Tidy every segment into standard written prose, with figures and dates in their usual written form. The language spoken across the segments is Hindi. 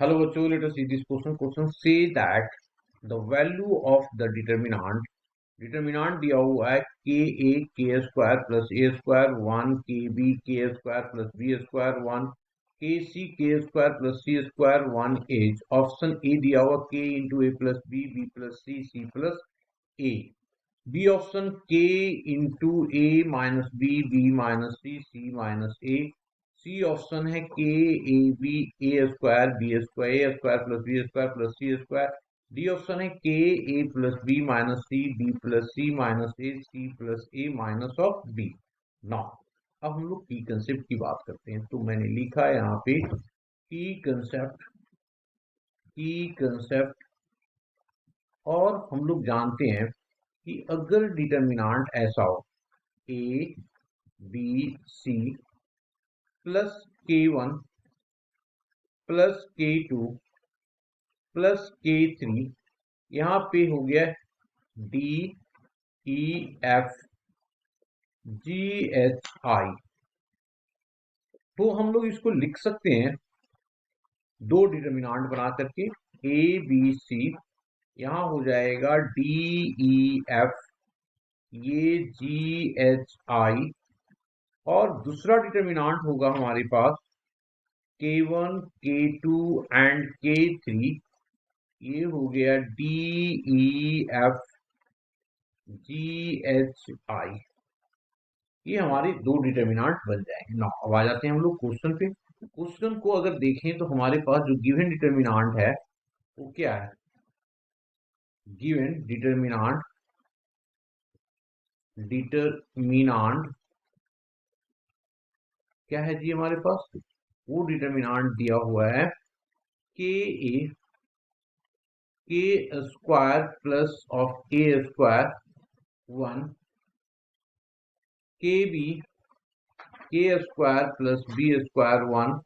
Hello बच्चों, let us see this question. Question say that the value of the determinant दिया हुआ है के ए के स्क्वायर प्लस ए स्क्वायर 1 के बी के स्क्वायर प्लस बी स्क्वायर 1 के square plus C square 1 is option A दिया हुआ के into a plus b plus c plus a b option के into a minus b minus c minus a c option है के a b a square plus b square plus C square d option है के a plus b plus c minus a c plus a minus of b. Now अब हम लोग की कंसेप्ट की बात करते हैं। तो मैंने लिखा है यहाँ पे की कंसेप्ट और हम लोग जानते हैं कि अगर डिटर्मिनांट ऐसा हो A B C plus k1 plus k2 plus k3 यहाँ पे हो गया D E F G H I. तो हम लोग इसको लिख सकते हैं दो डिटर्मिनांट बना करके ए बी सी, यहाँ हो जाएगा डी ई एफ, ये जी एच आई, और दूसरा डिटर्मिनांट होगा हमारे पास k1 k2 एंड k3, ये हो गया D E F G H आई। ये हमारे दो डिटर्मिनांट बन जाएंगे। ना अब आ जाते हैं हम लोग क्वेश्चन पे। क्वेश्चन को अगर देखें तो हमारे पास जो गिवन डिटर्मिनांट है वो क्या है? गिवन डिटर्मिनांट क्या है जी हमारे पास? वो डिटर्मिनांट दिया हुआ है के ए के square plus of A square 1 के बी के स्क्वायर प्लस बी स्क्वायर 1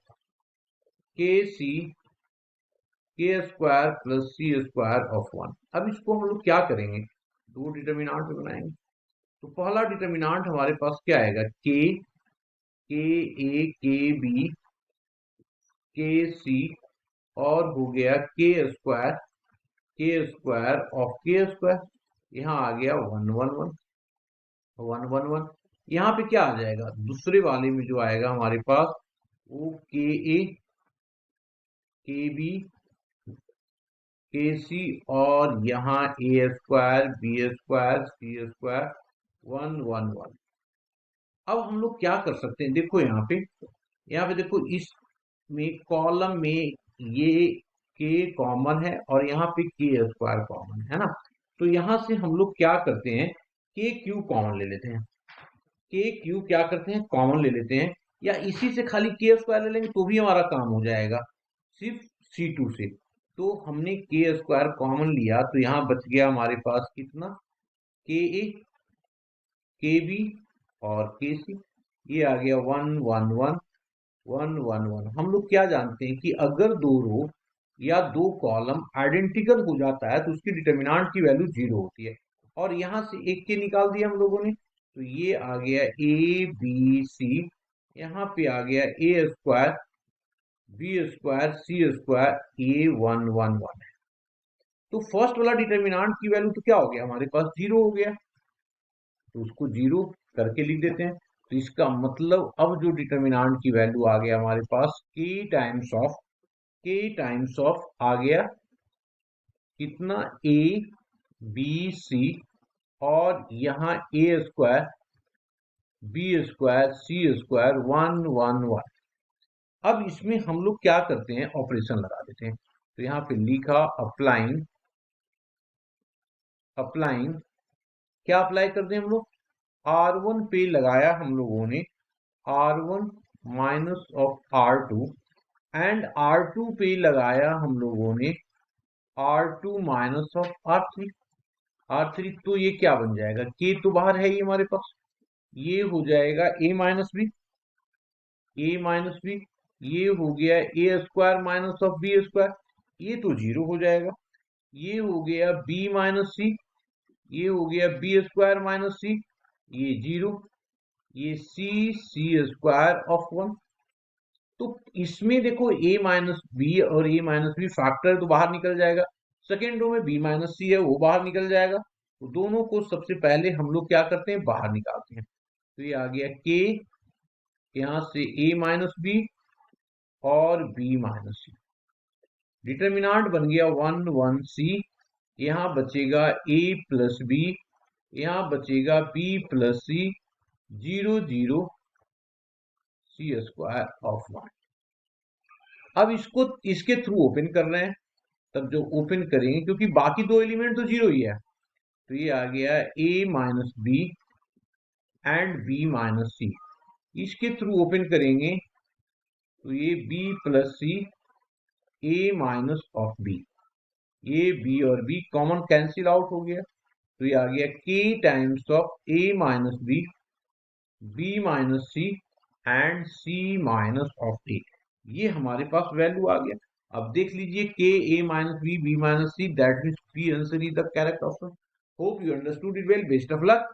के सी के square plus C square of 1। अब इसको हम लोग क्या करेंगे? दो डिटर्मिनांट बनाएंगे। तो पहला डिटर्मिनांट हमारे पास क्या आएगा? के ए के बी के सी, और हो गया के स्क्वायर ऑफ के स्क्वायर, यहाँ आ गया 1 यहाँ पे क्या आ जाएगा? दूसरे वाले में जो आएगा हमारे पास वो के ए के बी के सी, और यहाँ ए स्क्वायर बी स्क्वायर सी स्क्वायर 1 अब हम लोग क्या कर सकते हैं? देखो यहाँ पे देखो, इसमें कॉलम में ये के कॉमन है और यहाँ पे के स्क्वायर कॉमन है ना। तो यहाँ से हम लोग क्या करते हैं? के क्यू कॉमन ले लेते हैं। के क्यू क्या करते हैं? कॉमन ले लेते हैं, या इसी से खाली के स्क्वायर ले लेंगे तो भी हमारा काम हो जाएगा, सिर्फ C2 से। तो हमने के स्क्वायर कॉमन लिया तो यहाँ बच गया हमारे पास कितना? के ए के बी और के सी, ये आ गया 1 हम लोग क्या जानते हैं कि अगर दो रो या दो कॉलम आइडेंटिकल हो जाता है तो उसकी डिटर्मिनांट की वैल्यू 0 होती है। और यहां से एक के निकाल दिया हम लोगों ने, तो ये आ गया ए बी सी, यहाँ पे आ गया a square B square C square ए 1 है। तो फर्स्ट वाला डिटर्मिनांट की वैल्यू तो क्या हो गया हमारे पास? 0 हो गया। तो उसको 0 करके लिख देते हैं। तो इसका मतलब अब जो डिटर्मिनांट की वैल्यू आ गया हमारे पास के टाइम्स ऑफ आ गया कितना? ए बी सी, और यहाँ ए स्क्वायर बी स्क्वायर सी स्क्वायर 1 अब इसमें हम लोग क्या करते हैं? ऑपरेशन लगा देते हैं। तो यहाँ पे लिखा अप्लाइंग क्या अप्लाई करते हैं हम लोग? R1 पे लगाया हम लोगों ने R1 minus of R2, and R2 पे लगाया हम लोगों ने R2 माइनस ऑफ R3। तो ये क्या बन जाएगा? K तो बाहर है ही हमारे पास, ये हो जाएगा A माइनस बी, ये हो गया a square minus of b square, ये तो 0 हो जाएगा। ये हो गया बी माइनस सी, ये हो गया बी स्क्वायर माइनस सी, ये 0, ये सी स्क्वायर ऑफ 1। तो इसमें देखो a माइनस बी और a माइनस बी फैक्टर तो बाहर निकल जाएगा, सेकेंड रो में b माइनस सी है वो बाहर निकल जाएगा। तो दोनों को सबसे पहले हम लोग क्या करते हैं, बाहर निकालते हैं। तो ये आ गया k, यहां से a माइनस बी और b माइनस सी, डिटर्मिनांट बन गया 1 1 सी, यहाँ बचेगा a प्लस बी, यहाँ बचेगा b plus C, 0 0 C square of 1। अब इसको इसके थ्रू ओपन कर रहे हैं, तब जो ओपन करेंगे क्योंकि बाकी दो एलिमेंट तो जीरो ही है, तो ये आ गया a minus b and b minus c. इसके थ्रू ओपन करेंगे तो ये b plus c, a minus of b, ये b और b कॉमन कैंसिल आउट हो गया, तो ये आ गया k times of a minus b, b minus c and c minus of a। ये हमारे पास वैल्यू आ गया। अब देख लीजिए k a minus b b minus c, that means B answer is the correct option. Hope you understood it well, best of luck.